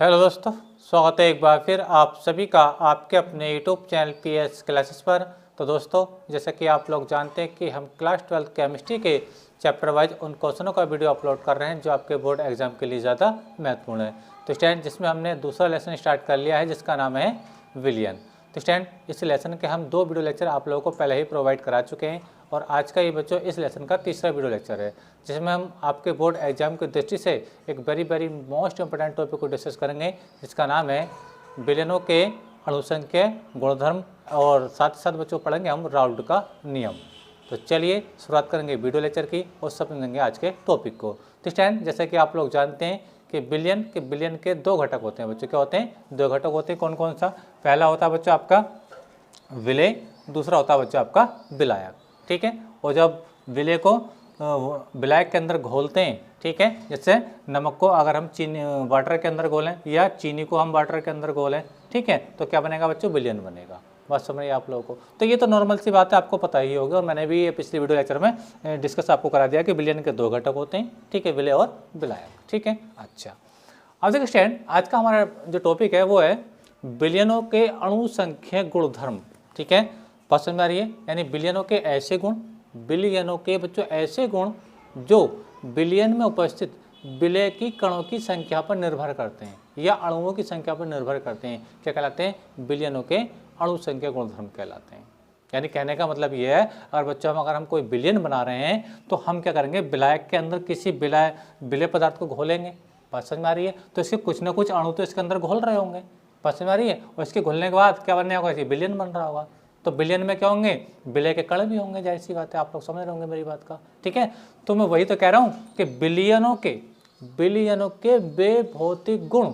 Hello दोस्तों, स्वागत है एक बार फिर आप सभी का आपके अपने यूट्यूब चैनल पीएस क्लासेस पर। तो दोस्तों, जैसा कि आप लोग जानते हैं कि हम क्लास 12 केमिस्ट्री के चैप्टर वाइज उन क्वेश्चनों का वीडियो अपलोड कर रहे हैं जो आपके बोर्ड एग्जाम के लिए ज़्यादा महत्वपूर्ण है। तो स्टूडेंट, जिसमें हमने दूसरा लेसन स्टार्ट कर लिया है जिसका नाम है विलियन। तो स्टूडेंट, इस लेसन के हम 2 वीडियो लेक्चर आप लोगों को पहले ही प्रोवाइड करा चुके हैं और आज का ये बच्चों इस लेसन का तीसरा वीडियो लेक्चर है जिसमें हम आपके बोर्ड एग्जाम की दृष्टि से एक वेरी मोस्ट इंपोर्टेंट टॉपिक को डिस्कस करेंगे जिसका नाम है विलियनों के अणुसंख्या गुणधर्म और साथ ही साथ बच्चों पढ़ेंगे हम राउल्ट का नियम। तो चलिए शुरुआत करेंगे वीडियो लेक्चर की और समझेंगे आज के टॉपिक को। तो स्टूडेंट, जैसे कि आप लोग जानते हैं कि बिलियन के 2 घटक होते हैं बच्चों। क्या होते हैं? 2 घटक होते हैं। कौन कौन सा? पहला होता है बच्चों आपका विलेय, दूसरा होता है बच्चों आपका विलायक। ठीक है। और जब विलेय को विलायक के अंदर घोलते हैं, ठीक है, जैसे नमक को अगर हम चीनी वाटर के अंदर घोलें या चीनी को हम वाटर के अंदर घोलें, ठीक है, तो क्या बनेगा बच्चों? विलियन बनेगा। बात समझ रही है आप लोगों को? तो ये तो नॉर्मल सी बात है, आपको पता ही होगा और मैंने भी ये पिछले वीडियो लेक्चर में डिस्कस आपको करा दिया कि विलियन के 2 घटक होते हैं, ठीक है, विलेय और विलायक। ठीक है। अच्छा, अब देखिए स्टूडेंट, आज का हमारा जो टॉपिक है वो है विलियनों के अणु संख्या गुणधर्म। ठीक है, बात समझ में आ रही है? यानी विलियनों के ऐसे गुण, विलियनों के बच्चों ऐसे गुण जो विलियन में उपस्थित विलेय की कणों की संख्या पर निर्भर करते हैं या अणुओं की संख्या पर निर्भर करते हैं। क्या कहलाते हैं? विलियनों के अणु संख्या गुणधर्म कहलाते हैं। यानी कहने का मतलब ये है, अगर हम कोई विलियन बना रहे हैं तो हम क्या करेंगे? विलायक के अंदर किसी विलेय पदार्थ को घोलेंगे। बात समझ में आ रही है? तो इसके कुछ ना कुछ अणु तो इसके अंदर घोल रहे होंगे। बात समझ में आ रही है? और इसके घुलने के बाद क्या बनने होगा? विलियन बन रहा होगा। तो विलियन में क्या होंगे? विलेय के कण भी होंगे। जाहिर सी बात है, आप लोग समझ रहे होंगे मेरी बात का। ठीक है, तो मैं वही तो कह रहा हूँ कि विलियनों के वे भौतिक गुण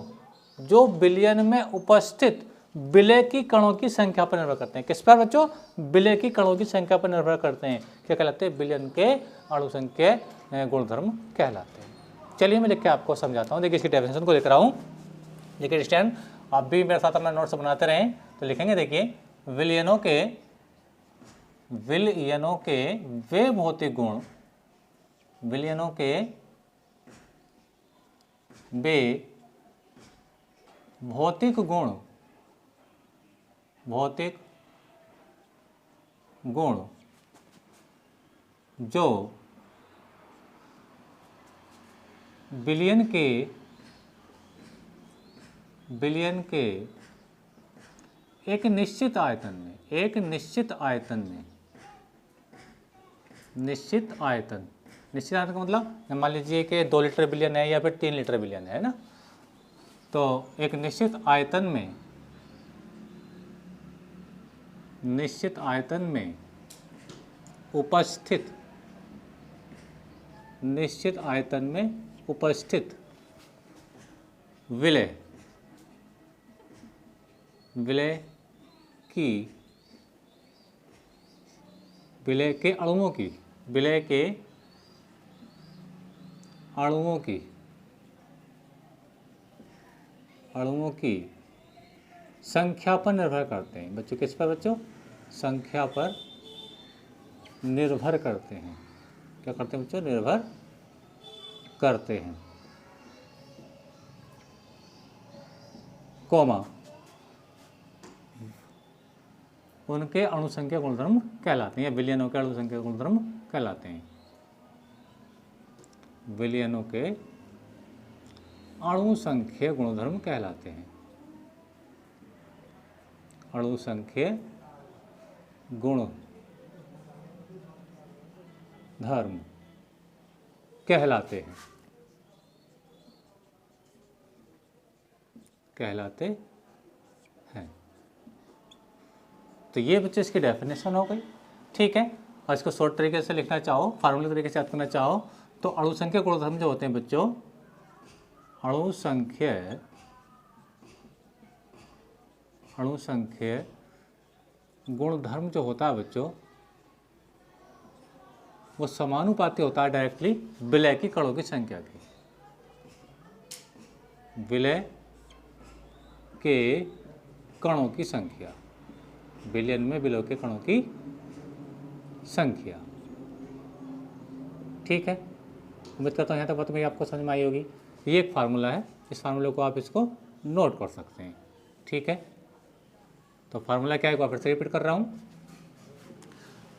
जो विलियन में उपस्थित विलेय की कणों की संख्या पर निर्भर करते हैं। किस पर बच्चों? विलेय की कणों की संख्या पर निर्भर करते हैं। क्या कहलाते हैं? विलियन के अणु संख्या गुणधर्म कहलाते हैं। चलिए मैं लिख के आपको समझाता हूँ। देखिए इसकी डेफिनेशन को लिख रहा हूँ। देखिए स्टूडेंट, आप भी मेरे साथ अपना नोट्स बनाते रहें तो लिखेंगे। देखिए, विलियनों के वे भौतिक गुण, विलियनों के वे भौतिक गुण जो विलियन के एक निश्चित आयतन का मतलब मान लीजिए कि 2 लीटर विलियन है या फिर 3 लीटर विलियन है ना, तो एक निश्चित आयतन में उपस्थित विलेय के अणुओं की संख्या पर निर्भर करते हैं। बच्चों किस पर? बच्चों संख्या पर निर्भर करते हैं। क्या करते हैं बच्चों? निर्भर करते हैं, कॉमा उनके अणुसंख्या गुणधर्म कहलाते हैं या विलियनों के अणुसंख्या गुणधर्म कहलाते हैं। विलियनों के अणुसंख्या गुणधर्म कहलाते हैं। अणुसंख्या गुण धर्म कहलाते हैं। तो ये बच्चे इसकी डेफिनेशन हो गई। ठीक है, और इसको शॉर्ट तरीके से लिखना चाहो, फार्मूले तरीके से याद करना चाहो तो अणुसंख्या गुणधर्म जो होते हैं बच्चों, अणुसंख्या गुणधर्म जो होता है बच्चों, वो समानुपाती होता है डायरेक्टली विलेय की कणों की संख्या की। विलेय के कणों की संख्या, विलियन में विलेय के कणों की संख्या। ठीक है, उम्मीद करता हूँ यहाँ तक बात मेरी आपको समझ में आई होगी। ये एक फार्मूला है, इस फार्मूले को आप इसको नोट कर सकते हैं। ठीक है, तो फार्मूला क्या है, एक बार फिर से रिपीट कर रहा हूँ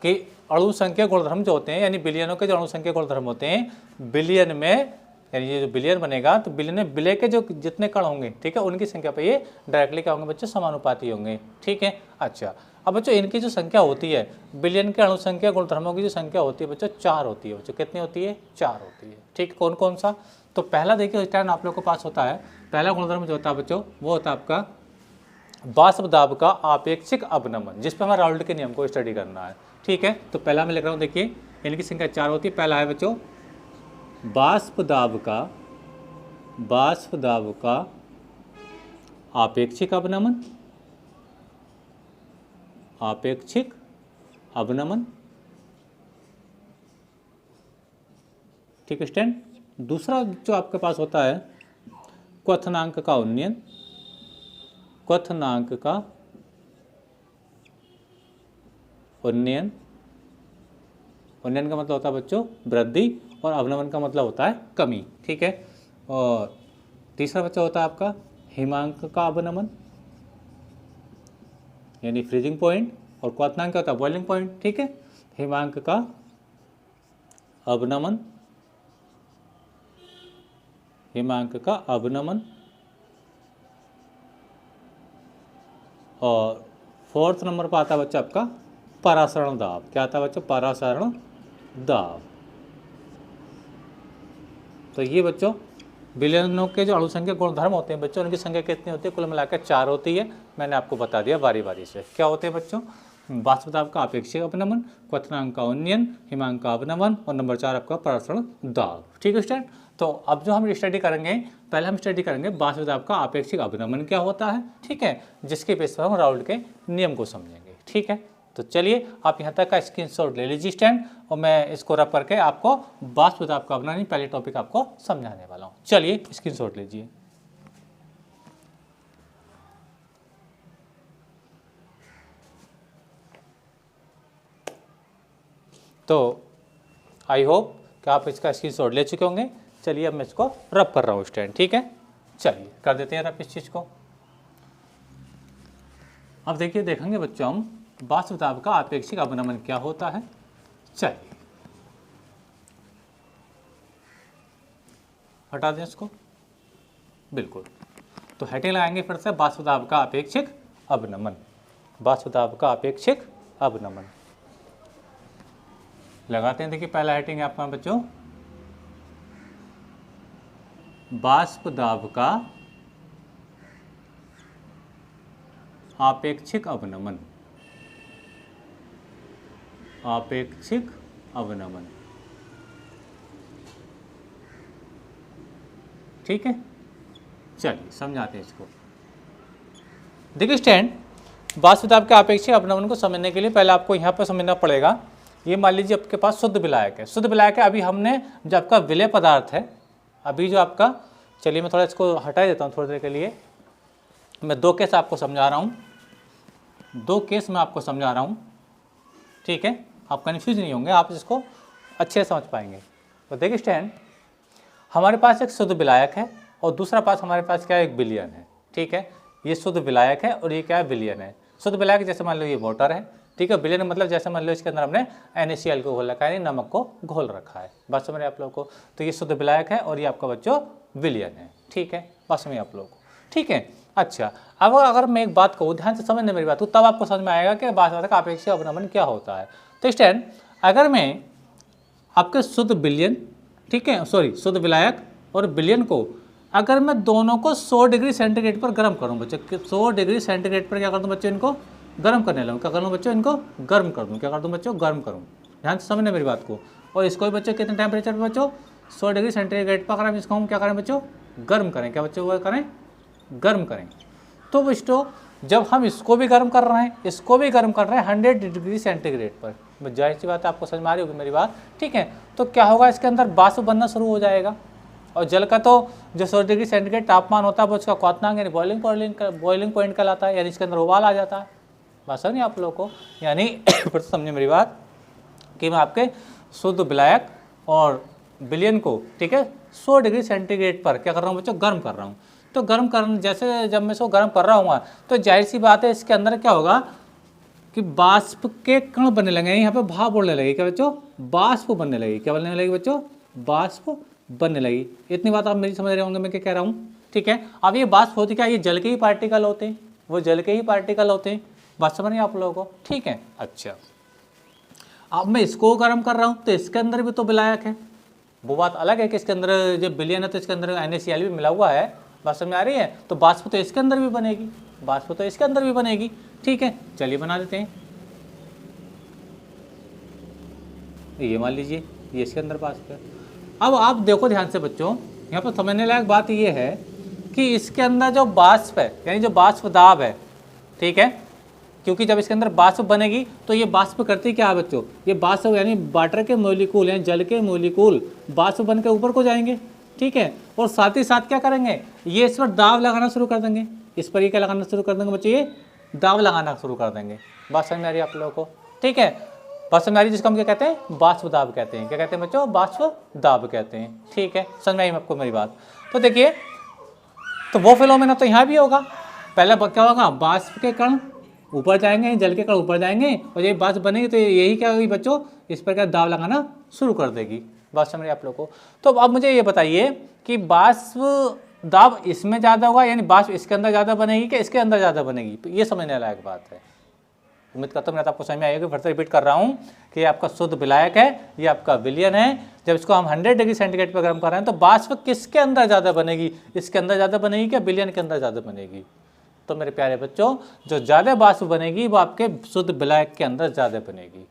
कि अणु संख्या गुणधर्म जो होते हैं, यानी बिलियनों के जो अणु संख्या गुणधर्म होते हैं, बिलियन में, यानी ये जो बिलियन बनेगा तो बिलियन में विलय के जो जितने कण होंगे, ठीक है, उनकी संख्या पे ये डायरेक्टली क्या होंगे बच्चों, समानुपाती होंगे। ठीक है, अच्छा अब बच्चों इनकी जो संख्या होती है, बिलियन के अणु संख्या गुणधर्मों की जो संख्या होती है बच्चों 4 होती है। बच्चों कितनी होती है, 4 होती है। ठीक है, कौन कौन सा, तो पहला देखिए इस टाइम आप लोग के पास होता है, पहला गुणधर्म जो होता है बच्चों वो होता है आपका वाष्प दाब का आपेक्षिक अवनमन, जिस पर हमें राउल्ट के नियम को स्टडी करना है। ठीक है, तो पहला मैं लिख रहा हूँ, देखिए इनकी संख्या 4 होती है। पहला है बच्चों वाष्प दाब का आपेक्षिक अवनमन, आपेक्षिक अवनमन। ठीक है स्टैंड। दूसरा जो आपके पास होता है क्वथनांक का उन्नयन, क्वथनांक का उन्नयन, उन्नयन का मतलब होता है बच्चों वृद्धि और अवनमन का मतलब होता है कमी। ठीक है, और तीसरा बच्चा होता है आपका हिमांक का अवनमन यानी फ्रीजिंग पॉइंट, और क्वथनांक क्या होता है, बॉइलिंग पॉइंट। ठीक है, हिमांक का अवनमन, हिमांक का अवनमन, और फोर्थ नंबर पर आता है बच्चा आपका परासरण दाब। क्या आता है बच्चों, परासरण दाब। तो ये बच्चों बिलियनों के जो अणुसंख्या गुणधर्म होते हैं बच्चों, उनकी संख्या कितनी होती है, कुल मिलाकर 4 होती है। मैंने आपको बता दिया बारी बारी से। क्या होते हैं बच्चों, वाष्प दाब का आपेक्षिक अवनमन, क्वथनांक का उन्नयन, हिमांक का अवनमन, और नंबर 4 आपका परासरण दाब। ठीक है स्टूडेंट, तो अब जो हम स्टडी करेंगे, पहले हम स्टडी करेंगे वाष्प दाब का आपेक्षिक अवनमन क्या होता है। ठीक है, जिसके बेस पर हम राउल्ट के नियम को समझेंगे। ठीक है, तो चलिए आप यहाँ तक का स्क्रीनशॉट ले लीजिए स्टैंड, और मैं इसको रब करके आपको वाष्प दाब का अवनमन पहले टॉपिक आपको समझाने वाला हूँ। चलिए स्क्रीनशॉट लीजिए। तो आई होप कि आप इसका स्क्रीनशॉट ले चुके होंगे। चलिए अब मैं इसको रब कर रहा हूँ स्टैंड। ठीक है, चलिए कर देते हैं रब इस चीज़ को। अब देखिए देखेंगे बच्चों हम वाष्प दाब का आपेक्षिक अवनमन क्या होता है। चलिए हटा दें इसको, बिल्कुल। तो हेडिंग लगाएंगे फिर से, वाष्प दाब का अपेक्षिक अवनमन, वाष्प दाब का अपेक्षिक अवनमन लगाते हैं। देखिए पहला हेडिंग है आपका बच्चों वाष्प दाब का आपेक्षिक अवनमन, आपेक्षिक अवनमन। ठीक है, चलिए समझाते हैं इसको। देखिए स्टैंड, वाष्प दाब के आपेक्षिक अवनमन को समझने के लिए पहले आपको यहाँ पर समझना पड़ेगा। ये मान लीजिए आपके पास शुद्ध विलायक है। शुद्ध विलायक है, अभी हमने जो आपका विलय पदार्थ है, अभी जो आपका, चलिए मैं थोड़ा इसको हटा देता हूँ थोड़ी देर के लिए। मैं 2 केस आपको समझा रहा हूँ, 2 केस मैं आपको समझा रहा हूँ। ठीक है, आप कन्फ्यूज नहीं होंगे, आप इसको अच्छे से समझ पाएंगे। तो देखिए स्टैंड, हमारे पास एक शुद्ध विलायक है और दूसरा पास हमारे पास क्या है, एक विलयन है। ठीक है, ये शुद्ध विलायक है और ये क्या है, विलयन है। शुद्ध विलायक जैसे मान लो ये वाटर है। ठीक है, विलयन मतलब जैसे मान लो इसके अंदर हमने NaCl को घोल रखा है, यानी नमक को घोल रखा है। बात समझ रहे आप लोगों को। तो ये शुद्ध विलायक है और ये आपका बच्चों विलयन है। ठीक है, बात समझिए आप लोगों को। ठीक है, अच्छा अब अगर मैं एक बात कहूँ, ध्यान से समझने मेरी बात, तो तब आपको समझ में आएगा कि वाष्प दाब का आपेक्षिक अवनमन क्या होता है। तो स्टैंड, अगर मैं आपके शुद्ध विलयन, ठीक है सॉरी शुद्ध विलायक और विलयन को, अगर मैं दोनों को 100 डिग्री सेंटीग्रेड पर गर्म करूँ बच्चों, 100 डिग्री सेंटीग्रेड पर क्या कर दूँ बच्चों, इनको गर्म करने लगूँ। क्या कर लूँ बच्चों, इनको गर्म कर दूँ। क्या कर दूँ बच्चों, गर्म करूँ। ध्यान से समझने मेरी बात को। और इसको भी बच्चों कितने टेम्परेचर पर बच्चों, 100 डिग्री सेंटीग्रेड पर अगर हम इसको हम क्या करें बच्चों, गर्म करें। क्या बच्चों वो करें, गर्म करें। तो बच्चों जब हम इसको भी गर्म कर रहे हैं, इसको भी गर्म कर रहे हैं 100 डिग्री सेंटीग्रेड पर, जाहिर सी बात है आपको समझ में आ रही होगी मेरी बात। ठीक है, तो क्या होगा, इसके अंदर वाष्प बनना शुरू हो जाएगा। और जल का तो जो 100 डिग्री सेंटीग्रेड तापमान होता है वो उसका क्वथनांक यानी बॉइलिंग पॉइंट कहलाता है, यानी इसके अंदर उबाल आ जाता है। बात समझिए आप लोगों को, यानी फिर समझिए मेरी बात कि मैं आपके शुद्ध विलायक और विलयन को, ठीक है, 100 डिग्री सेंटीग्रेड पर क्या कर रहा हूँ बच्चों, गर्म कर रहा हूँ। तो गर्म कर, जैसे जब मैं इसको गर्म कर रहा हूँ तो जाहिर सी बात है इसके अंदर क्या होगा कि बाष्प के कण बनने लगेंगे, यहाँ पे भाप उड़ने लगेगी। क्या बच्चों? बाष्प बनने लगेगी। क्या बनने लगेगी बच्चों? बाष्प बनने लगी। इतनी बात आप मेरी समझ रहे होंगे मैं क्या कह रहा हूँ, ठीक है। अब ये बाष्प होती क्या, ये जल के ही पार्टिकल होते हैं, वो जल के ही पार्टिकल होते हैं। बात समझ रहे हैं आप लोगों को, ठीक है। अच्छा, अब मैं इसको गर्म कर रहा हूँ तो इसके अंदर भी तो विलायक है। वो बात अलग है कि इसके अंदर जब विलयन है तो इसके अंदर NaCl भी मिला हुआ है। बात समझ में आ रही है? तो बाष्प तो इसके अंदर भी बनेगी, बाष्प तो इसके अंदर भी बनेगी, ठीक है। चलिए बना देते हैं। ये मान लीजिए ये इसके अंदर बाष्प है। अब आप देखो ध्यान से बच्चों, यहाँ पर समझने लायक बात ये है कि इसके अंदर जो बाष्प है यानी जो बाष्प दाब है, ठीक है, क्योंकि जब इसके अंदर बाष्प बनेगी तो ये बाष्प करती क्या है बच्चों, ये बाष्प यानी वाटर के मॉलिक्यूल यानी जल के मॉलिक्यूल बाष्प बन के ऊपर को जाएंगे, ठीक है। और साथ ही साथ क्या करेंगे, ये इस पर दाब लगाना शुरू कर देंगे। इस पर ये क्या लगाना शुरू कर देंगे बच्चों, ये दाब लगाना शुरू कर देंगे। बात समझ में आ रही है आप लोगों को, ठीक है। बात समझ में आ रही है, जिसको हम क्या कहते हैं, बाष्प दाब कहते हैं। क्या कहते हैं बच्चों? बाष्प दाब कहते हैं, ठीक है। समझ में आई आपको मेरी बात? तो देखिए, तो वो फिनोमेना तो यहाँ भी होगा। पहले क्या होगा, बाष्प के कण ऊपर जाएंगे, जल के कण ऊपर जाएंगे और ये बाष्प बनेगी तो यही क्या होगी बच्चों, इस पर क्या दाब लगाना शुरू कर देगी। बात समझ रही है आप लोगों को? तो अब मुझे ये बताइए कि बाष्प दाब इसमें ज़्यादा होगा यानी बाष्प इसके अंदर ज़्यादा बनेगी कि इसके अंदर ज़्यादा बनेगी, तो ये समझने लायक बात है। उम्मीद करता हूँ मैं आपको समझ में आएगी। फिर से रिपीट कर रहा हूँ कि ये आपका शुद्ध विलायक है, ये आपका विलयन है। जब इसको हम 100 डिग्री सेंटीग्रेड पर गर्म कर रहे हैं तो बाष्प किसके अंदर ज़्यादा बनेगी, इसके अंदर ज़्यादा बनेगी क्या विलयन के अंदर ज़्यादा बनेगी? तो मेरे प्यारे बच्चों, जो ज़्यादा बाष्प बनेगी वो आपके शुद्ध विलायक के अंदर ज़्यादा बनेगी।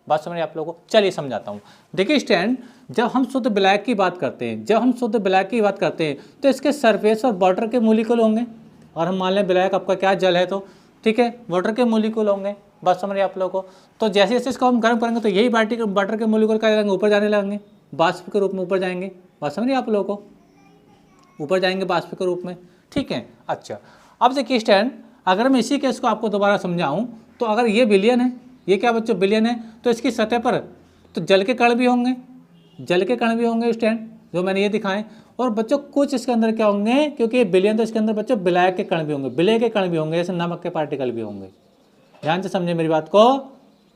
बात समझ आप लोगों को? चलिए समझाता हूँ। देखिए स्टैंड, जब हम शुद्ध विलायक की बात करते हैं, जब हम शुद्ध विलायक की बात करते हैं तो इसके सरफेस और वाटर के मॉलिक्यूल होंगे। और हम मान लें विलायक आपका क्या जल है तो, ठीक है, वाटर के मॉलिक्यूल होंगे। बात समझ रही है आप लोगों को? तो जैसे जैसे इसको हम गर्म करेंगे तो यही वाटर के मॉलिक्यूल क्या जाएंगे, ऊपर जाने लगेंगे, बाष्प के रूप में ऊपर जाएंगे। बात समझ रही है आप लोगों को? ऊपर जाएंगे बाष्प के रूप में, ठीक है। अच्छा, अब देखिए स्टैंड, अगर मैं इसी केस को आपको दोबारा समझाऊं तो अगर ये विलयन है, ये क्या बच्चों विलयन है, तो इसकी सतह पर तो जल के कण भी होंगे, जल के कण भी होंगे स्टैंड, जो मैंने ये दिखाए। और बच्चों कुछ इसके अंदर क्या होंगे, क्योंकि ये विलयन तो इसके अंदर बच्चों विलायक के कण भी होंगे, विलय के कण भी होंगे, जैसे नमक के पार्टिकल भी होंगे। ध्यान से समझे मेरी बात को,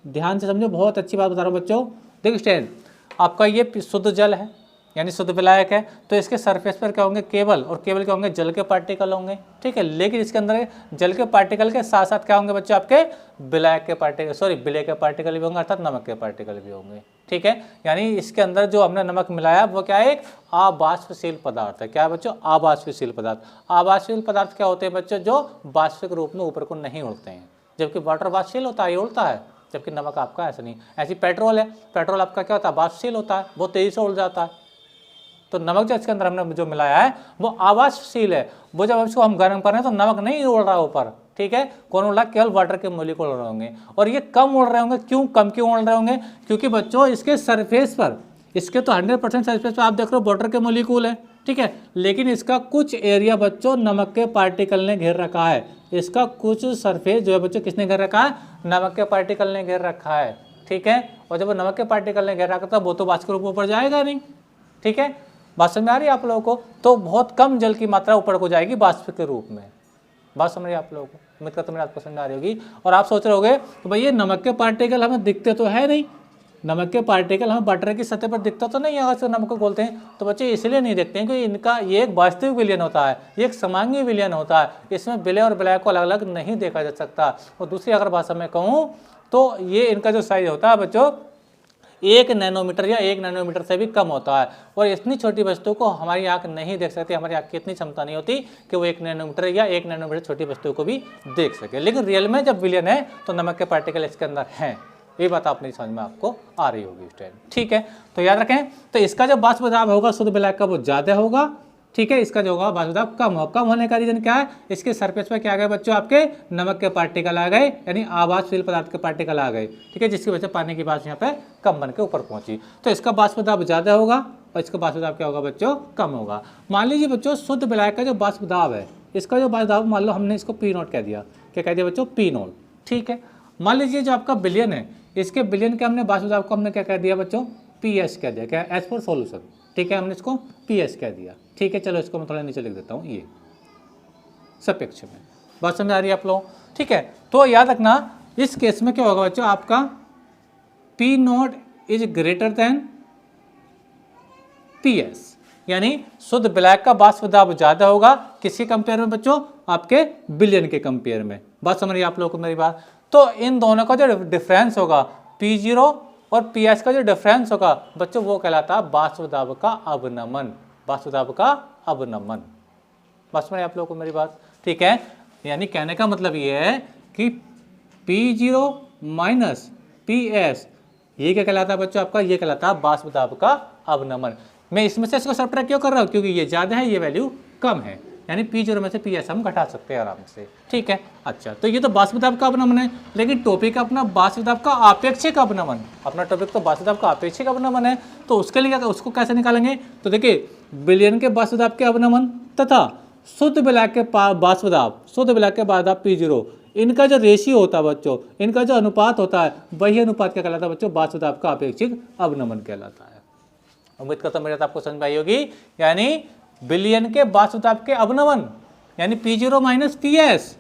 ध्यान से समझो, बहुत अच्छी बात बता रहा हूँ बच्चों। देखिए स्टैंड, आपका ये शुद्ध जल है यानी शुद्ध विलायक है, तो इसके सरफेस पर क्या होंगे, केवल और केवल क्या होंगे, जल के पार्टिकल होंगे, ठीक है। लेकिन इसके अंदर जल के पार्टिकल के साथ साथ क्या होंगे बच्चों, आपके विलायक के पार्टिकल, सॉरी विलय के पार्टिकल भी होंगे, अर्थात नमक के पार्टिकल भी होंगे, ठीक है। यानी इसके अंदर जो हमने नमक मिलाया वो क्या है, एक अबाष्पशील पदार्थ है। क्या है बच्चों, अबाष्पशील पदार्थ। अबाष्पशील पदार्थ क्या होते हैं बच्चों, जो बाष्प के रूप में ऊपर को नहीं उड़ते हैं, जबकि वाटर बाष्पशील होता है, ये उड़ता है, जबकि नमक आपका ऐसा नहीं। ऐसी पेट्रोल है, पेट्रोल आपका क्या होता है, बाष्पशील होता है, बहुत तेजी से उड़ जाता है। तो नमक जो इसके अंदर हमने जो मिलाया है वो अबाष्पशील है। वो जब इसको हम गर्म कर रहे हैं तो नमक नहीं उड़ रहा ऊपर, ठीक है, कौन उड़ रहा है, केवल वाटर के मॉलिक्यूल उड़ रहे होंगे। और ये कम उड़ रहे होंगे, क्यों कम क्यों उड़ रहे होंगे, क्योंकि बच्चों इसके सरफेस पर, इसके तो 100% सरफेस पर आप देख रहे हो वाटर के मॉलिक्यूल है, ठीक है, लेकिन इसका कुछ एरिया बच्चों नमक के पार्टिकल ने घेर रखा है। इसका कुछ सरफेस जो है बच्चों किसने घेर रखा है, नमक के पार्टिकल ने घेर रखा है, ठीक है। और जब नमक के पार्टिकल ने घेर रखा था वो तो बाष्प के रूप में ऊपर जाएगा नहीं, ठीक है। बात समझ में आ रही है आप लोगों को? तो बहुत कम जल की मात्रा ऊपर को जाएगी बाष्प के रूप में। बात समझ रही है आप लोगों को? उम्मीद करता हूं मेरी आपको समझ आ रही होगी। और आप सोच रहे होगे तो भाई ये नमक के पार्टिकल हमें दिखते तो है नहीं, नमक के पार्टिकल हमें वाटर की सतह पर दिखता तो नहीं है अगर नमक को बोलते हैं। तो बच्चे इसलिए नहीं देखते हैं कि इनका ये एक वास्तविक विलयन होता है, ये एक समांगी विलयन होता है, इसमें विलय और विलायक को अलग अलग नहीं देखा जा सकता। और दूसरी अगर भाषा में कहूँ तो ये इनका जो साइज होता है बच्चों 1 नैनोमीटर या 1 नैनोमीटर से भी कम होता है। और इतनी छोटी वस्तु को हमारी आंख नहीं देख सकती, हमारी आंख की इतनी क्षमता नहीं होती कि वो 1 नैनोमीटर या 1 नैनोमीटर छोटी वस्तु को भी देख सके। लेकिन रियल में जब विलयन है तो नमक के पार्टिकल इसके अंदर हैं, ये बात अपनी समझ में आपको आ रही होगी स्टूडेंट, ठीक है। तो याद रखें, तो इसका जो बाष्प दाब होगा शुद्ध विलायक का वो ज़्यादा होगा, ठीक है, इसका जो होगा बाष्प दाब कम होगा। कम होने का रीजन क्या है, इसके सरफेस पर क्या आ गए बच्चों, आपके नमक के पार्टिकल आ गए, यानी अबाष्पशील पदार्थ के पार्टिकल आ गए, ठीक है, जिसकी वजह से पानी की बाष्प यहाँ पे कम बन के ऊपर पहुंची। तो इसका बाष्प दाब ज़्यादा होगा और इसका बाष्प दाब क्या होगा बच्चों, कम होगा। मान लीजिए बच्चों शुद्ध विलायक का जो बाष्प दाब है, इसका जो बाष्प दाब मान लो हमने इसको P0 कह दिया, क्या कह दिया बच्चों, P0, ठीक है। मान लीजिए जो आपका विलयन है, इसके विलयन के हमने बाष्प दाब को हमने क्या कह दिया बच्चों, PS कह दिया, क्या, एस फॉर सोल्यूशन, ठीक है, हमने इसको PS कह दिया, ठीक है। चलो इसको मैं थोड़ा नीचे लिख देता हूँ, ये सापेक्ष में। बात समझ आ रही है आप लोग? ठीक है, तो याद रखना इस केस में क्या होगा बच्चों, आपका P not is greater than PS, यानी शुद्ध ब्लैक का वाष्प दाब ज्यादा होगा किसके कंपेयर में बच्चों, आपके विलयन के कंपेयर में। बात समझ रही है आप लोगों को मेरी बात? तो इन दोनों का जो डिफरेंस होगा P0 और PS का जो डिफरेंस होगा बच्चों वो कहलाता है वाष्प दाब का अवनमन, वाष्प दाब का अवनमन। बात समझ रही है आप लोगों को मेरी बात? ठीक है, यानी कहने का मतलब ये है कि P0 माइनस PS ये क्या कहलाता है बच्चों आपका, ये कहलाता है वाष्प दाब का अवनमन। मैं इसमें से इसको सब्ट्रैक्ट क्यों कर रहा हूँ, क्योंकि ये ज़्यादा है, ये वैल्यू कम है, यानी P0 में से PS हम घटा सकते हैं आराम से। ठीक है, अच्छा, तो ये तो वाष्प दाब का अवनमन है, लेकिन टॉपिक अपना वाष्प दाब का आपेक्षिक अवनमन, अपना टॉपिक तो वाष्प दाब का आपेक्षिक अवनमन है। तो उसके लिए उसको कैसे निकालेंगे, तो देखिए विलयन के वाष्प दाब के अवनमन तथा शुद्ध विलायक के वाष्प दाब, शुद्ध विलायक के वाष्प दाब P0, इनका जो रेशियो होता है बच्चों, इनका जो अनुपात होता है वही अनुपात क्या कहलाता है बच्चों, वाष्प दाब का अपेक्षिक अवनमन कहलाता है। उम्मीद करता हूं मेरी बात आपको समझ में आई होगी। यानी विलयन के वाष्प दाब के अवनमन यानी P0 माइनस PS,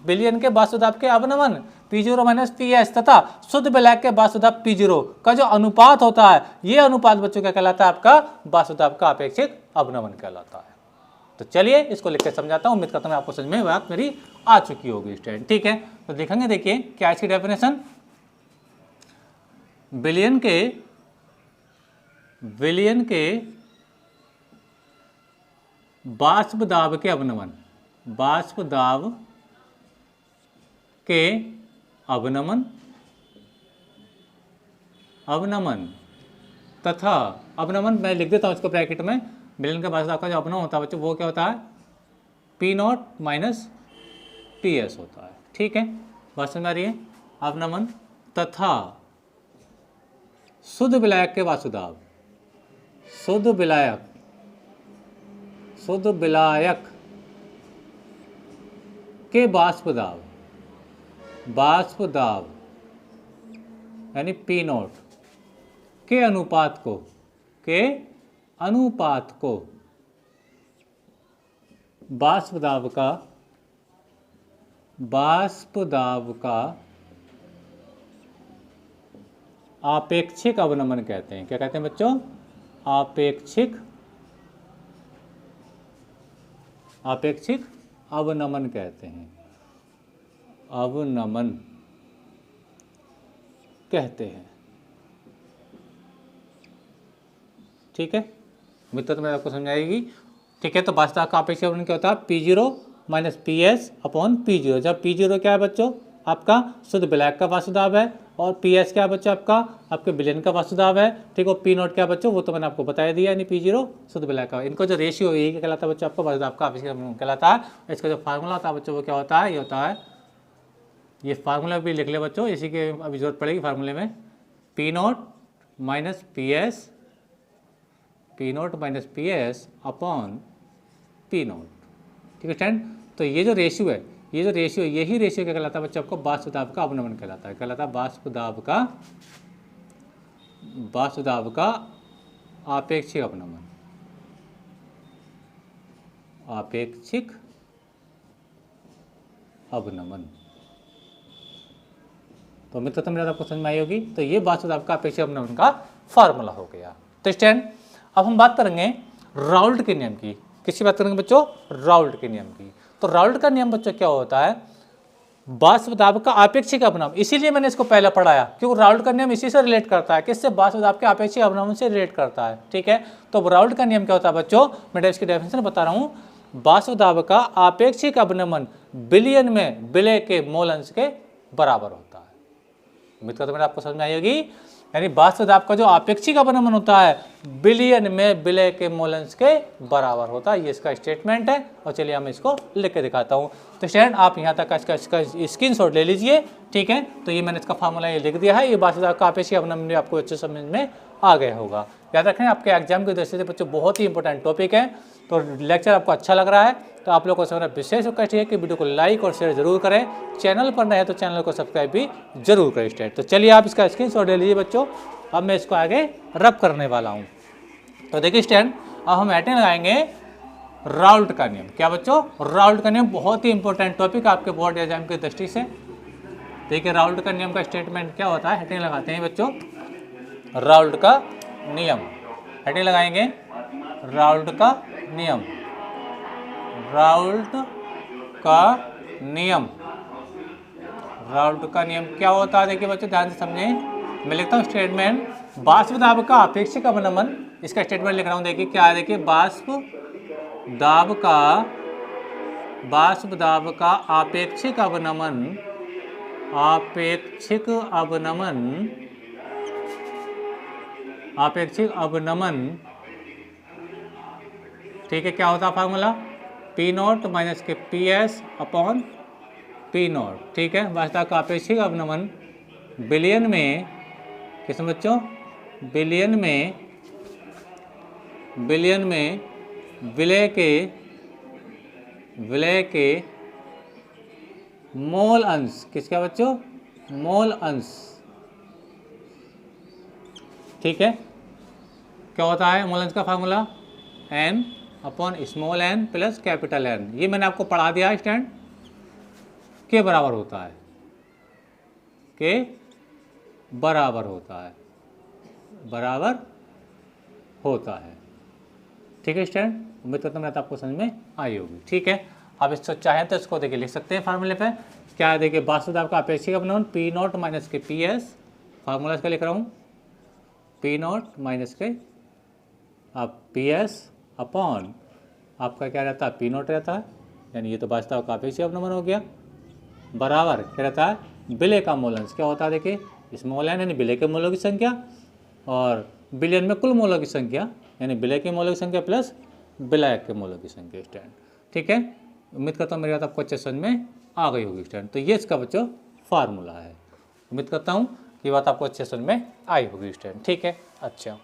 विलयन के वाष्प दाब के अवनमन P0 माइनस PS तथा शुद्ध विलायक के वाष्प दाब P0 का जो अनुपात होता है, ये अनुपात बच्चों क्या कहलाता है, आपका वाष्प दाब का अपेक्षिक अवनमन कहलाता है। तो चलिए इसको लिख के समझाता हूं, उम्मीद करता हूं आपको समझ में बात मेरी आ चुकी होगी स्टूडेंट। ठीक है, तो देखेंगे, देखिए क्या इसकी डेफिनेशन, विलयन के वाष्प दाब के अवनमन, वाष्प दाब के अवनमन तथा अवनमन मैं लिख देता हूं इसको ब्रैकेट में, विलयन के वाष्प दाब का जो अवनमन होता है बच्चों वो क्या होता है, P0 माइनस PS होता है। ठीक है, बात समझ आ रही है? अवनमन तथा शुद्ध विलायक के वाष्प दाब, शुद्ध विलायक के वाष्प दाब यानी P0 के अनुपात को वाष्प दाब का आपेक्षिक अवनमन कहते हैं। क्या कहते हैं बच्चों? आपेक्षिक अवनमन कहते हैं, अवनमन कहते हैं। ठीक है, मित्र तो मैं आपको समझाएगी। ठीक है, तो वाष्प दाब का आपेक्षिक अवनमन क्या होता है, P0 minus PS upon P0, जब P0 क्या है बच्चों, आपका शुद्ध विलायक का वाष्प दाब है, और PS क्या है बच्चों, आपके विलयन का वाष्प दाब है। ठीक है, P0 क्या बच्चों, वो तो मैंने आपको बताया दिया, यानी P0 शुद्ध विलायक का, इनको जो रेशियो है यही कहलाता है बच्चों आपका वाष्प दाब का आपेक्षिक अवनमन कहलाता है। इसका जो फार्मूला होता है बच्चों वो क्या होता है, ये होता है, ये फार्मूला भी लिख ले बच्चों, इसी के अभी जरूरत पड़ेगी फार्मूले में, P0 minus PS upon P0। ठीक है स्टूडेंट, तो ये जो रेशियो है, यही रेशियो क्या कहलाता है बच्चों आपको, वाष्प दाब का अवनमन कहलाता है, कहलाता है वाष्प दाब का आपेक्षिक अवनमन। तो मित्र तो मेरा आपको समझ में आई होगी। तो ये वाष्प दाब का आपेक्षिक अवनमन का फार्मूला हो गया। तो स्टूडेंट अब हम बात करेंगे राउल्ट के नियम की। किसकी बात करेंगे बच्चों? राउल्ट के नियम की। तो राउल्ट का नियम बच्चों क्या होता है, वाष्प दाब का आपेक्षिक अवनमन, इसीलिए मैंने इसको पहले पढ़ाया क्योंकि राउल्ट का नियम इसी से रिलेट करता है, किससे, वाष्प दाब के आपेक्षिक अवनमन से रिलेट करता है। ठीक है, तो राउल्ट का नियम क्या होता है बच्चों, मैं इसकी डेफिनेशन बता रहा हूँ, वाष्प दाब का आपेक्षिक अवनमन विलयन में विलय के मोल अंश के बराबर होता है। उम्मीद करता हूं आपको समझ में आई होगी। यानी वाष्प दाब का जो आपेक्षिक अवनमन होता है विलयन में विलय के मोल अंश के बराबर होता है, ये इसका स्टेटमेंट है। और चलिए मैं इसको लिख के दिखाता हूँ। तो स्टूडेंट आप यहाँ तक इसका स्क्रीनशॉट ले लीजिए। ठीक है, तो ये मैंने इसका फार्मूला ये लिख दिया है। ये वाष्प दाब का आपेक्षिक अवनमन भी आपको अच्छे समझ में आ गया होगा। याद रखें आपके एग्जाम की दृष्टि से बच्चों बहुत ही इंपॉर्टेंट टॉपिक है। तो लेक्चर आपको अच्छा लग रहा है तो आप लोगों को समझना विशेष रिक्वेस्ट है कि वीडियो को लाइक और शेयर जरूर करें। चैनल पर नए हैं तो चैनल को सब्सक्राइब भी जरूर करें स्टूडेंट। तो चलिए आप इसका स्क्रीनशॉट ले लीजिए बच्चों। अब मैं इसको आगे रब करने वाला हूँ। तो देखिए स्टूडेंट अब हम एटेन लगाएंगे राउल्ट का नियम। क्या बच्चों? राउल्ट का नियम बहुत ही इंपॉर्टेंट टॉपिक आपके बोर्ड एग्जाम की दृष्टि से। देखिए राउल्ट का नियम का स्टेटमेंट क्या होता है, हेडिंग लगाते हैं बच्चों, राउल्ट का नियम। हेडिंग लगाएंगे राउल्ट का नियम, राउल्ट का नियम। राउल्ट का नियम क्या होता है? देखिए बच्चों ध्यान से समझें। मैं लिखता हूँ स्टेटमेंट, वाष्प दाब का अपेक्षिक अवनमन। इसका स्टेटमेंट लिख रहा हूँ। देखिए क्या है, देखिए वाष्प दाब का आपेक्षिक अवनमन, आपेक्षिक अवनमन, ठीक है। क्या होता है फार्मूला? पी नॉट माइनस के P S upon P not, ठीक है। वास्तव का आपेक्षिक अवनमन बिलियन में, किसमें बच्चों? बिलियन में विलय के मोल अंश, किसका बच्चों? मोल अंश, ठीक है। क्या होता है मोल अंश का formula? N upon small n plus capital N. ये मैंने आपको पढ़ा दिया स्टैंड, के बराबर होता है, के बराबर होता है, बराबर होता है, ठीक है स्टैंड। उम्मीद करता हूँ आपको समझ में आई होगी, ठीक है। अब इसको चाहें तो इसको देखिए लिख सकते हैं फार्मूले पे। क्या है? देखिए वाष्प दाब का अपेक्षिक अवनमन पी नॉट माइनस के पी एस, फार्मूला इसका लिख रहा हूँ, पी नॉट माइनस के आप पी एस अपॉन आपका क्या रहता है? पी नॉट रहता है, यानी ये तो वाष्प दाब का अपेक्षिक अवनमन हो गया, बराबर क्या रहता है? विलय का मोल अंश। क्या होता है? देखिए स्मॉल एन यानी विलय के मोलों की संख्या, और बिलियन में कुल मोलों की संख्या, यानी विलय के मोलों की संख्या प्लस विलायक के मोलों की संख्या स्टैंड, ठीक है। उम्मीद करता हूँ मेरी बात आपको अच्छे समझ में आ गई होगी स्टैंड। तो ये इसका बच्चों फार्मूला है। उम्मीद करता हूँ कि बात आपको अच्छे समझ में आई होगी स्टैंड, ठीक है। अच्छा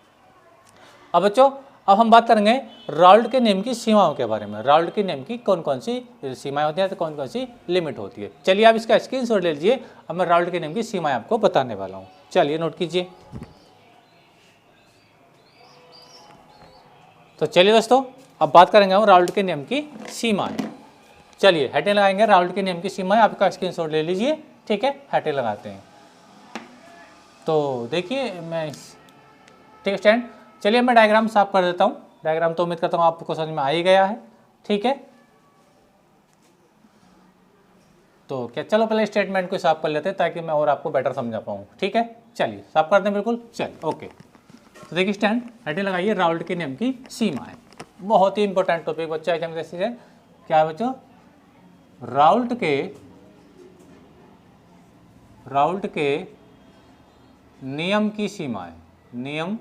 अब बच्चों अब हम बात करेंगे राउल्ट के नियम की सीमाओं के बारे में। राउल्ट के नियम की कौन कौन सी सीमाएं होती हैं, तो कौन कौन सी लिमिट होती है। चलिए आप इसका स्क्रीनशॉट ले लीजिए। अब मैं राउल्ट के नियम की सीमाएं आपको बताने वाला हूँ। चलिए नोट कीजिए। तो चलिए दोस्तों अब बात करेंगे हम राउल्ट के नियम की सीमाएं। चलिए हेडिंग लगाएंगे राउल्ट के नियम की सीमाएं। आपका स्क्रीनशॉट ले लीजिए, ठीक है। हेडिंग लगाते हैं। तो देखिए मैं, ठीक है स्टैंड। चलिए मैं डायग्राम साफ कर देता हूँ। डायग्राम तो उम्मीद करता हूँ आपको समझ में आ ही गया है, ठीक है। तो क्या, चलो पहले स्टेटमेंट को साफ कर लेते हैं ताकि मैं और आपको बेटर समझा पाऊँ, ठीक है। चलिए साफ करते हैं बिल्कुल, चलिए ओके। तो देखिए स्टैंड, हेडिंग लगाइए राउल्ट के नियम की सीमाएं। बहुत ही इंपॉर्टेंट टॉपिक बच्चा एग्जाम जैसे है। क्या है बच्चों? राउल्ट के नियम की सीमाएं, नियम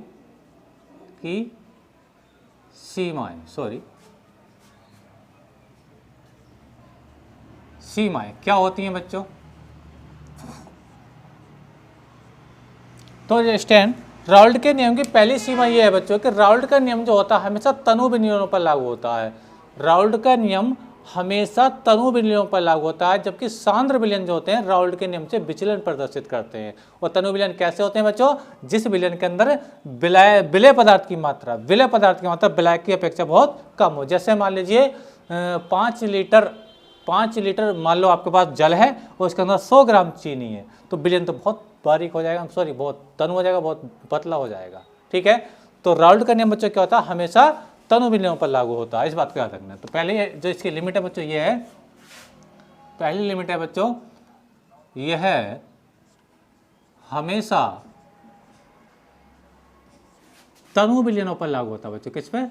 की सीमाएं, सीमाएं क्या होती हैं बच्चों? तो स्टैंड, राउल्ट के नियम की पहली सीमा यह है बच्चों कि राउल्ट का नियम जो होता है हमेशा तनु विनियमों पर लागू होता है। राउल्ट का नियम हमेशा तनु विलयनों पर लागू होता है, जबकि सांद्र विलयन जो होते हैं राउल्ट के नियम से विचलन प्रदर्शित करते हैं। और तनु विलयन कैसे होते हैं बच्चों? जिस विलयन के अंदर विलय पदार्थ की मात्रा विलायक की अपेक्षा बहुत कम हो। जैसे मान लीजिए 5 लीटर मान लो आपके पास जल है और उसके अंदर 100 ग्राम चीनी है, तो विलयन तो बहुत बारीक हो जाएगा, बहुत तनु हो जाएगा, बहुत पतला हो जाएगा, ठीक है। तो राउल्ट का नियम बच्चों क्या होता है? हमेशा तनु विलयनों पर लागू होता है, इस बात को याद रखना। तो पहले जो इसकी लिमिट है बच्चों ये है, पहली लिमिट है बच्चों यह है हमेशा तनु विलयनों पर लागू होता है बच्चों। किस पे?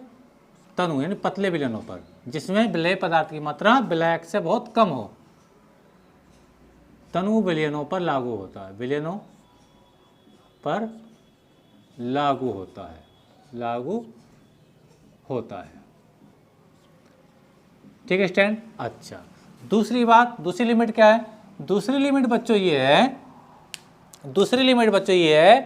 तनु यानी पतले विलयनों पर, जिसमें विलय पदार्थ की मात्रा विलायक से बहुत कम हो। तनु विलयनों पर लागू होता है, विलयनों पर लागू होता है, लागू होता है, ठीक है स्टैंड। अच्छा दूसरी बात, दूसरी लिमिट क्या है? दूसरी लिमिट बच्चों ये है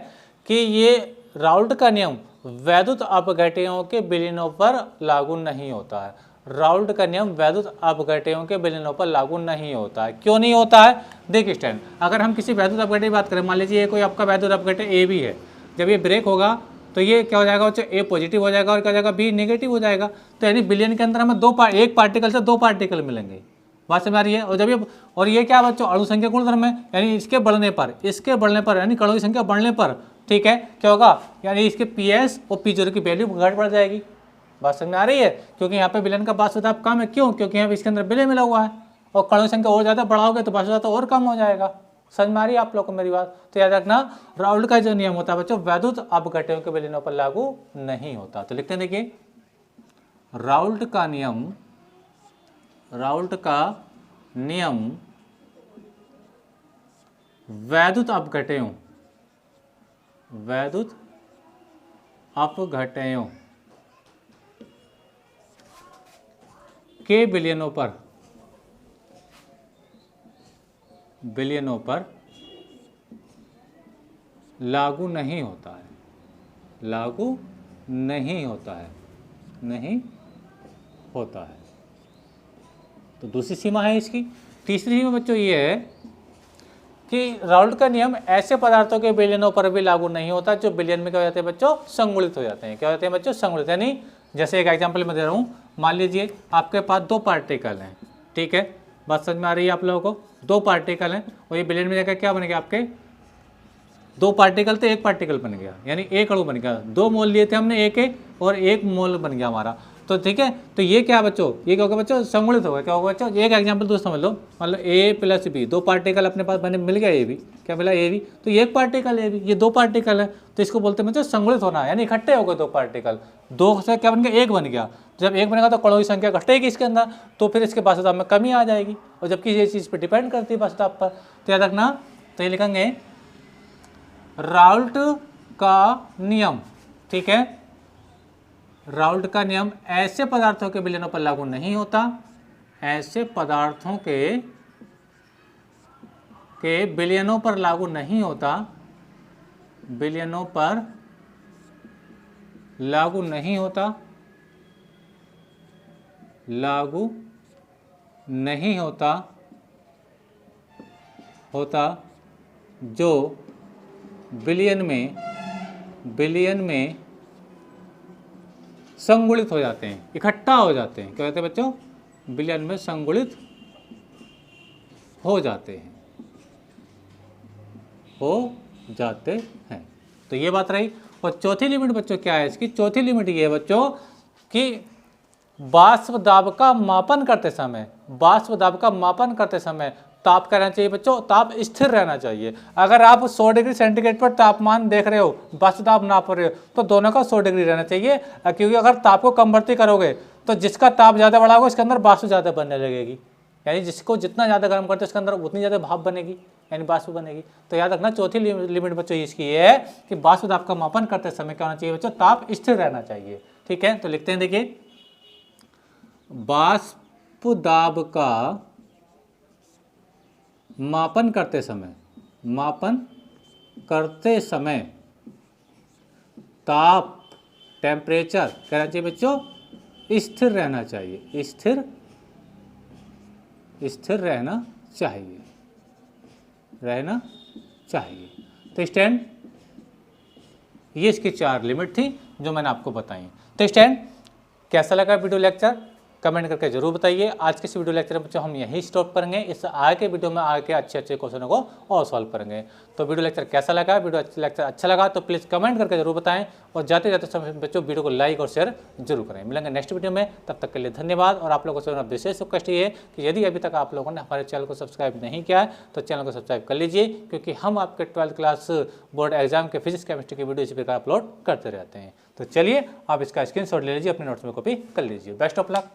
कि ये राउल्ट का नियम वैद्युत अपघटयों के विलयनों पर लागू नहीं होता है। राउल्ट का नियम वैद्युत अपघटयों के विलयनों पर लागू नहीं होता है। क्यों नहीं होता है? देखिए स्टैंड, अगर हम किसी वैद्युत अपघट्य की बात करें, मान लीजिए ये कोई आपका वैद्युत अपघट्य ए भी है, जब ये ब्रेक होगा तो ये क्या हो जाएगा बच्चों, ए पॉजिटिव हो जाएगा और क्या हो जाएगा, बी नेगेटिव हो जाएगा। तो यानी बिलियन के अंदर हमें एक पार्टिकल से 2 पार्टिकल मिलेंगे। बात समझ आ रही है। और जब ये और ये क्या बच्चों, अणु संख्या गुणधर्म है, यानी इसके बढ़ने पर यानी कणों की संख्या बढ़ने पर, ठीक है, क्या होगा, यानी इसके पीएस और पी0 की वैल्यू घट बढ़ जाएगी। बात समझ में आ रही है, क्योंकि यहाँ पे विलयन का वाष्प दाब कम है। क्यों? क्योंकि यहाँ पे इसके अंदर विलय मिला हुआ है, और कणों की संख्या और ज़्यादा बढ़ाओगे तो वाष्प दाब और कम हो जाएगा। समझ में आ रही है आप लोग को मेरी बात? तो याद रखना, राउल्ट का जो नियम होता है बच्चों, वैद्युत अपघटयों के विलयनों पर लागू नहीं होता। तो लिखते हैं, देखिए, राउल्ट का नियम वैद्युत अपघटयों के विलयनों पर लागू नहीं होता है। तो दूसरी सीमा है इसकी। तीसरी सीमा बच्चों ये है कि राउल्ट का नियम ऐसे पदार्थों के विलयनों पर भी लागू नहीं होता जो विलयन में क्या हो जाते हैं बच्चों, संगुलित हो जाते हैं। क्या हो जाते हैं बच्चों, संगुलित। यानी जैसे एक एग्जांपल मैं दे रहा हूँ, मान लीजिए आपके पास 2 पार्टिकल हैं, ठीक है, बात समझ में आ रही है आप लोगों को, 2 पार्टिकल हैं और ये विलयन में जाकर क्या बन गया, आपके 2 पार्टिकल थे, 1 पार्टिकल बन गया, यानी 1 अणु बन गया। 2 मोल लिए थे हमने एक और 1 मोल बन गया हमारा। तो ठीक है, तो ये क्या बच्चों, ये क्या होगा बच्चों, संगुलित होगा। क्या होगा बच्चों, एक एग्जांपल दोस्त समझ लो, मान लो A + B, 2 पार्टिकल अपने पास बने, मिल गया ए भी, क्या मिला, ए भी, तो ये 1 पार्टिकल ए भी, ये 2 पार्टिकल है, तो इसको बोलते हैं बच्चों संगुलित होना, यानी इकट्ठे हो गए 2 पार्टिकल, 2 से क्या बन गया, 1 बन गया। जब 1 बनेगा तो कणों की संख्या घटेगी इसके अंदर, तो फिर इसके वाष्प दाब में कमी आ जाएगी, और जबकि ये चीज़ पर डिपेंड करती है वाष्प दाब पर। तो याद रखना, तो ये लिखेंगे राउल्ट का नियम, ठीक है, राउल्ट का नियम ऐसे पदार्थों के विलयनों पर लागू नहीं होता, ऐसे पदार्थों के विलयनों पर लागू नहीं होता, विलयनों पर लागू नहीं होता, लागू नहीं होता जो विलयन में संगुलित हो जाते हैं, इकट्ठा हो जाते हैं। क्या कहते हैं बच्चों, विलयन में संगुलित हो जाते हैं। तो ये बात रही। और चौथी लिमिट बच्चों क्या है इसकी, चौथी लिमिट ये है बच्चों कि वाष्प दाब का मापन करते समय ताप क्या रहना चाहिए बच्चों, ताप स्थिर रहना चाहिए। अगर आप 100 डिग्री सेंटीग्रेड पर तापमान देख रहे हो, वाष्प दाब नाप रहे हो, तो दोनों का 100 डिग्री रहना चाहिए, क्योंकि अगर ताप को कमवर्ती करोगे तो जिसका ताप ज़्यादा बढ़ाओगे उसके अंदर वाष्प ज़्यादा बनने लगेगी, यानी जिसको जितना ज़्यादा गर्म करते हो उसके अंदर उतनी ज़्यादा भाप बनेगी, यानी वाष्प बनेगी। तो याद रखना, चौथी लिमिट बच्चों इसकी ये है कि वाष्प दाब का मापन करते समय क्या होना चाहिए बच्चों, ताप स्थिर रहना चाहिए। ठीक है, तो लिखते हैं, देखिए, वाष्प दाब का मापन करते समय ताप, टेम्परेचर कहना चाहिए बच्चों, स्थिर रहना चाहिए, स्थिर रहना चाहिए। तो स्टैंड, ये इसकी 4 लिमिट थी जो मैंने आपको बताई। तो स्टैंड, कैसा लगा वीडियो लेक्चर कमेंट करके जरूर बताइए। आज के इस वीडियो लेक्चर में हम यहीं स्टॉप करेंगे, इस आगे के वीडियो में आगे अच्छे क्वेश्चनों को और सॉल्व करेंगे। तो वीडियो लेक्चर कैसा लगा, वीडियो लेक्चर अच्छा लगा तो प्लीज़ कमेंट करके जरूर बताएं, और जाते समय बच्चों वीडियो को लाइक और शेयर जरूर करें। मिलेंगे नेक्स्ट वीडियो में, तब तक के लिए धन्यवाद। और आप लोगों से मेरा विशेष रिक्वेस्ट ये है कि यदि अभी तक आप लोगों ने हमारे चैनल को सब्सक्राइब नहीं किया है तो चैनल को सब्सक्राइब कर लीजिए, क्योंकि हम आपके 12th क्लास बोर्ड एग्जाम के फिजिक्स केमिस्ट्री की वीडियो इसी प्रकार अपलोड करते रहते हैं। तो चलिए, आप इसका स्क्रीनशॉट ले लीजिए, अपने नोट्स में कॉपी कर लीजिए। Best of luck.